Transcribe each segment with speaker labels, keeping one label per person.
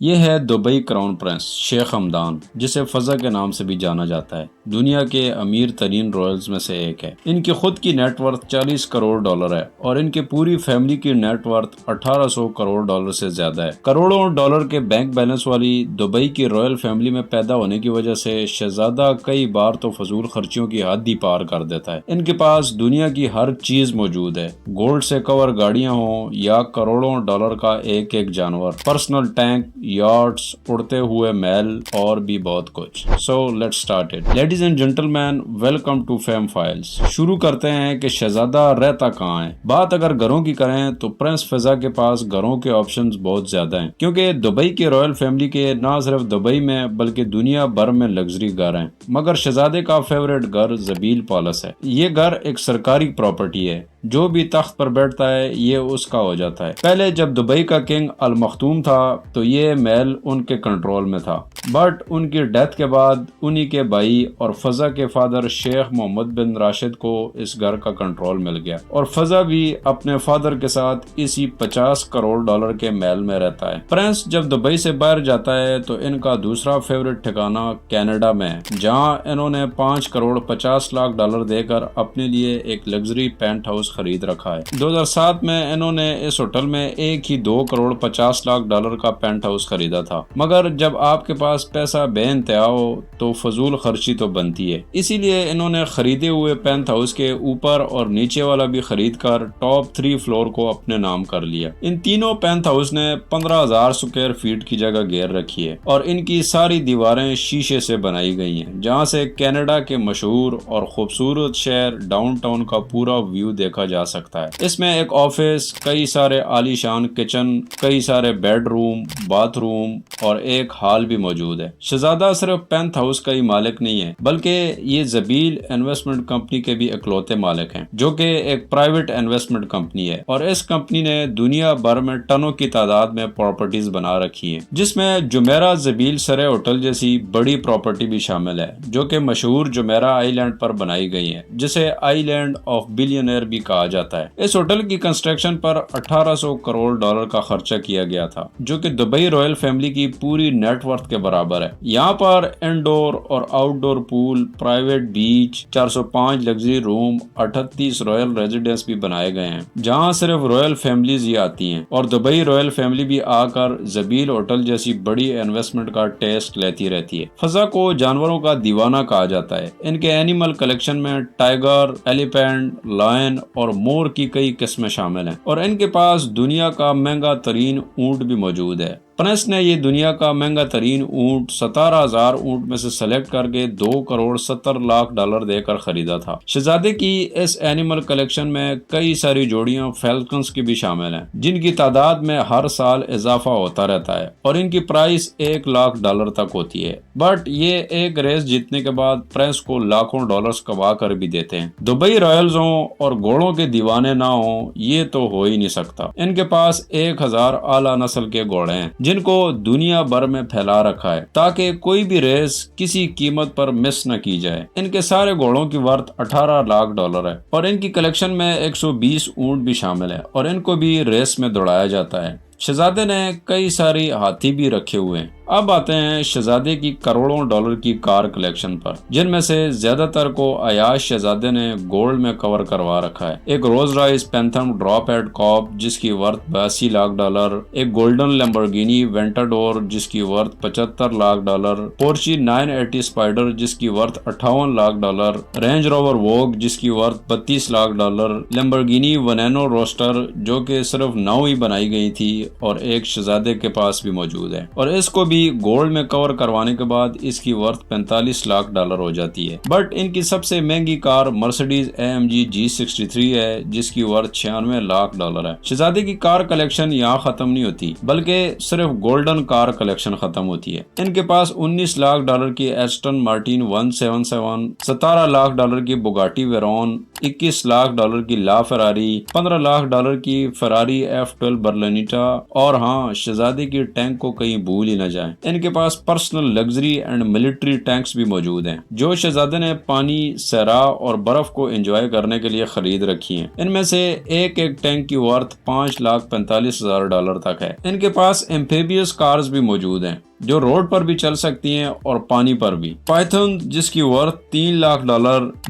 Speaker 1: ये है Dubai crown prince Sheikh Hamdan, जिसे फजा के नाम से भी जाना जाता है। दुनिया के अमीर तरीन रॉयल्स में से एक है। इनकी खुद की नेटवर्थ 40 करोड़ डॉलर है और इनकी पूरी फैमिली की नेटवर्थ 1800 करोड़ डॉलर से ज्यादा है। करोड़ों डॉलर के बैंक बैलेंस वाली दुबई की रॉयल फैमिली में पैदा होने की वजह से शहजादा कई बार तो फजूल खर्चियों की हद ही पार कर देता है। इनके पास दुनिया की हर चीज मौजूद है, गोल्ड से कवर गाड़ियां हो या करोड़ों डॉलर का एक एक जानवर, पर्सनल टैंक, यार्ड्स, उड़ते हुए महल और भी बहुत कुछ। So let's start it. Ladies and gentleman, welcome to fame files. शुरू करते हैं कि शहजादा रहता कहाँ है। बात अगर घरों की करें तो प्रिंस फैजा के पास घरों के ऑप्शंस बहुत ज्यादा हैं, क्योंकि दुबई की रॉयल फैमिली के ना सिर्फ दुबई में बल्कि दुनिया भर में लग्जरी घर हैं। मगर शहजादे का फेवरेट घर जबील पैलेस है। ये घर एक सरकारी प्रॉपर्टी है। जो भी तख्त पर बैठता है ये उसका हो जाता है। पहले जब दुबई का किंग अल मखतूम था तो ये महल उनके कंट्रोल में था, बट उनकी डेथ के बाद उन्हीं के भाई और फजा के फादर शेख मोहम्मद बिन राशिद को इस घर का कंट्रोल मिल गया और फजा भी अपने फादर के साथ इसी 50 करोड़ डॉलर के महल में रहता है। प्रिंस जब दुबई से बाहर जाता है तो इनका दूसरा फेवरेट ठिकाना कनाडा में है, जहाँ इन्होंने 5 करोड़ 50 लाख डॉलर देकर अपने लिए एक लग्जरी पेंट हाउस खरीद रखा है। 2007 में इन्होंने इस होटल में एक ही 2 करोड़ 50 लाख डॉलर का पेंट हाउस खरीदा था। मगर जब आपके पास पैसा बेइंतहा हो तो फजूल खर्ची तो बनती है, इसीलिए इन्होंने खरीदे हुए पेंट हाउस के ऊपर और नीचे वाला भी खरीद कर टॉप 3 फ्लोर को अपने नाम कर लिया। इन तीनों पेंट हाउस ने 15,000 स्क्वायर फीट की जगह घेर रखी है और इनकी सारी दीवारें शीशे से बनाई गई हैं, जहाँ से कनाडा के मशहूर और खूबसूरत शहर डाउनटाउन का पूरा व्यू देखा जा सकता है। इसमें एक ऑफिस, कई सारे आलीशान किचन, कई सारे बेडरूम, बाथरूम और एक हॉल भी मौजूद है। शहजादा सिर्फ पेंट हाउस का ही मालिक नहीं है, बल्कि ये जबील इन्वेस्टमेंट कंपनी के भी इकलौते मालिक हैं, जो कि एक प्राइवेट इन्वेस्टमेंट कंपनी है और इस कंपनी ने दुनिया भर में टनों की तादाद में प्रॉपर्टीज बना रखी है, जिसमें जुमेरा जबील सरे होटल जैसी बड़ी प्रॉपर्टी भी शामिल है, जो कि मशहूर जुमेरा आइलैंड पर बनाई गई है, जिसे आइलैंड ऑफ बिलियनर भी कहा जाता है। इस होटल की कंस्ट्रक्शन पर 1800 करोड़ डॉलर का खर्चा किया गया था, जो कि दुबई रॉयल फैमिली की पूरी नेटवर्थ के बराबर है। यहाँ पर इंडोर और outdoor pool, private beach, 405 luxury room, 38 royal residence भी बनाए गए हैं, जहाँ सिर्फ रॉयल फैमिलीज ही आती हैं और दुबई रॉयल फैमिली भी आकर जबील होटल जैसी बड़ी इन्वेस्टमेंट का टेस्ट लेती रहती है। फजा को जानवरों का दीवाना कहा जाता है। इनके एनिमल कलेक्शन में टाइगर, एलिफेंट, लायन और मोर की कई किस्में शामिल हैं और इनके पास दुनिया का महंगा तरीन ऊंट भी मौजूद है। प्रिंस ने ये दुनिया का महंगा तरीन ऊंट 17,000 ऊंट में से सेलेक्ट करके 2 करोड़ 70 लाख डॉलर देकर खरीदा था। शहजादे की इस एनिमल कलेक्शन में कई सारी जोड़ियां फैल्कन्स की भी शामिल हैं, जिनकी तादाद में हर साल इजाफा होता रहता है और इनकी प्राइस 1 लाख डॉलर तक होती है। बट ये एक रेस जीतने के बाद प्रिंस को लाखों डॉलर्स कमा कर भी देते हैं। दुबई रॉयल्स हो और घोड़ों के दीवाने ना हो, ये तो हो ही नहीं सकता। इनके पास 1000 आला नस्ल के घोड़े हैं, जिनको दुनिया भर में फैला रखा है ताकि कोई भी रेस किसी कीमत पर मिस न की जाए। इनके सारे घोड़ों की वर्थ 18 लाख डॉलर है और इनकी कलेक्शन में 120 ऊंट भी शामिल है और इनको भी रेस में दौड़ाया जाता है। शहजादे ने कई सारी हाथी भी रखे हुए हैं। अब आते हैं शहजादे की करोड़ों डॉलर की कार कलेक्शन पर, जिनमें से ज्यादातर को अयाश शहजादे ने गोल्ड में कवर करवा रखा है। एक Rolls Royce Phantom drop head coupe जिसकी वर्थ 82 लाख डॉलर, एक गोल्डन लैम्बोर्गिनी वेंटाडोर जिसकी worth 75 lakh dollar, Porsche 980 spider जिसकी worth 58 lakh dollar, Range Rover Vogue जिसकी worth 32 lakh dollar, Lamborghini Veneno roadster जो कि सिर्फ 9 ही बनाई गई थी और एक शहजादे के पास भी मौजूद है और इसको भी गोल्ड में कवर करवाने के बाद इसकी वर्थ 45 लाख डॉलर हो जाती है। बट इनकी सबसे महंगी कार मर्सिडीज AMG G63 है, जिसकी वर्थ 96 लाख डॉलर है। शहजादे की कार कलेक्शन यहाँ खत्म नहीं होती, बल्कि सिर्फ गोल्डन कार कलेक्शन खत्म होती है। इनके पास 19 लाख डॉलर की एस्टन मार्टिन 177, 17 लाख डॉलर की बुगाटी वेरॉन, 21 लाख डॉलर की ला फरारी, 15 लाख डॉलर की फरारी F12 बर्लिनीटा और हाँ, शहजादे की टैंक को कहीं भूल ही न जाए। है। इनके पास personal luxury and military tanks भी मौजूद हैं, जो शहजादे ने पानी, सहरा और बर्फ को एंजॉय करने के लिए खरीद रखी हैं। इनमें से एक एक टैंक की वर्थ $5,45,000 तक है। इनके पास एम्फेबियस कार्स भी मौजूद हैं, जो रोड पर भी चल सकती हैं और पानी पर भी। पाइथन जिसकी वर्थ $3 लाख,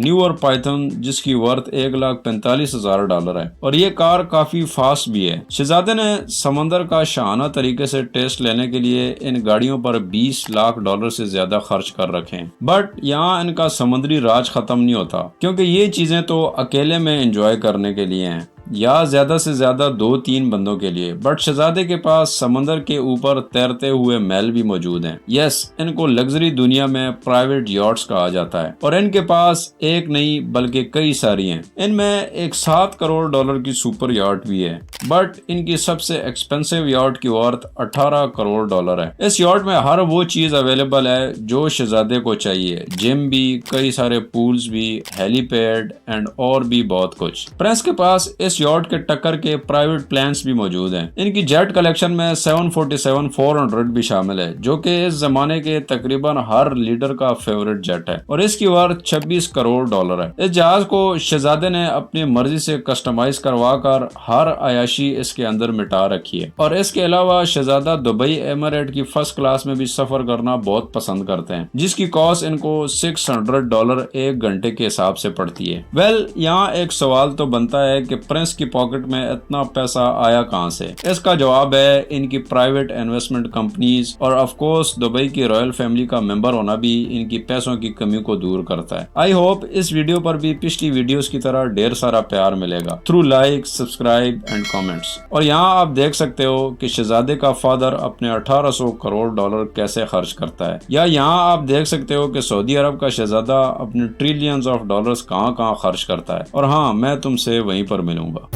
Speaker 1: न्यूअर पाइथन जिसकी वर्थ $1,45,000 है, और ये कार काफी फास्ट भी है। शहजादे ने समंदर का शाहाना तरीके से टेस्ट लेने के लिए इन गाड़ियों पर $20 लाख से ज्यादा खर्च कर रखे हैं। बट यहाँ इनका समुद्री राज खत्म नहीं होता, क्योंकि ये चीजें तो अकेले में एंजॉय करने के लिए हैं या ज्यादा से ज्यादा 2-3 बंदों के लिए। बट शहजादे के पास समंदर के ऊपर तैरते हुए महल भी मौजूद हैं। यस, इनको लग्जरी दुनिया में प्राइवेट यॉट्स कहा जाता है, और इनके पास एक नहीं बल्कि कई सारी हैं। इनमें एक $7 करोड़ की सुपर यॉट भी है, बट इनकी सबसे एक्सपेंसिव यॉट की वर्थ $18 करोड़ है। इस यॉट में हर वो चीज अवेलेबल है जो शहजादे को चाहिए, जिम भी, कई सारे पूल्स भी, हेलीपैड एंड और भी बहुत कुछ। प्रिंस के पास इस यॉट के टक्कर के प्राइवेट प्लेन्स भी मौजूद हैं। इनकी जेट कलेक्शन में 747-400 भी शामिल है, जो कि इस जमाने के तकरीबन हर लीडर का फेवरेट जेट है, और इसकी वर्थ $26 करोड़ है। इस जहाज को शहजादे ने अपनी मर्जी से कस्टमाइज करवा कर हर अयाशी इसके अंदर मिटा रखी है। और इसके अलावा शहजादा दुबई एमिरेट की फर्स्ट क्लास में भी सफर करना बहुत पसंद करते हैं, जिसकी कॉस्ट इनको $600 एक घंटे के हिसाब से पड़ती है। वेल, यहाँ एक सवाल तो बनता है कि प्रिंस की पॉकेट में इतना पैसा आया कहां से? इसका जवाब है इनकी प्राइवेट इन्वेस्टमेंट कंपनीज, और ऑफ कोर्स दुबई की रॉयल फैमिली का मेंबर होना भी इनकी पैसों की कमी को दूर करता है। आई होप इस वीडियो पर भी पिछली वीडियोस की तरह ढेर सारा प्यार मिलेगा through like, subscribe and comments. और यहाँ आप देख सकते हो कि शहजादे का फादर अपने $1800 करोड़ कैसे खर्च करता है, या यहाँ आप देख सकते हो कि सऊदी अरब का शहजादा अपने ट्रिलियंस ऑफ डॉलर्स कहाँ खर्च करता है। और हाँ, मैं तुमसे वहीं पर मिलूंगा।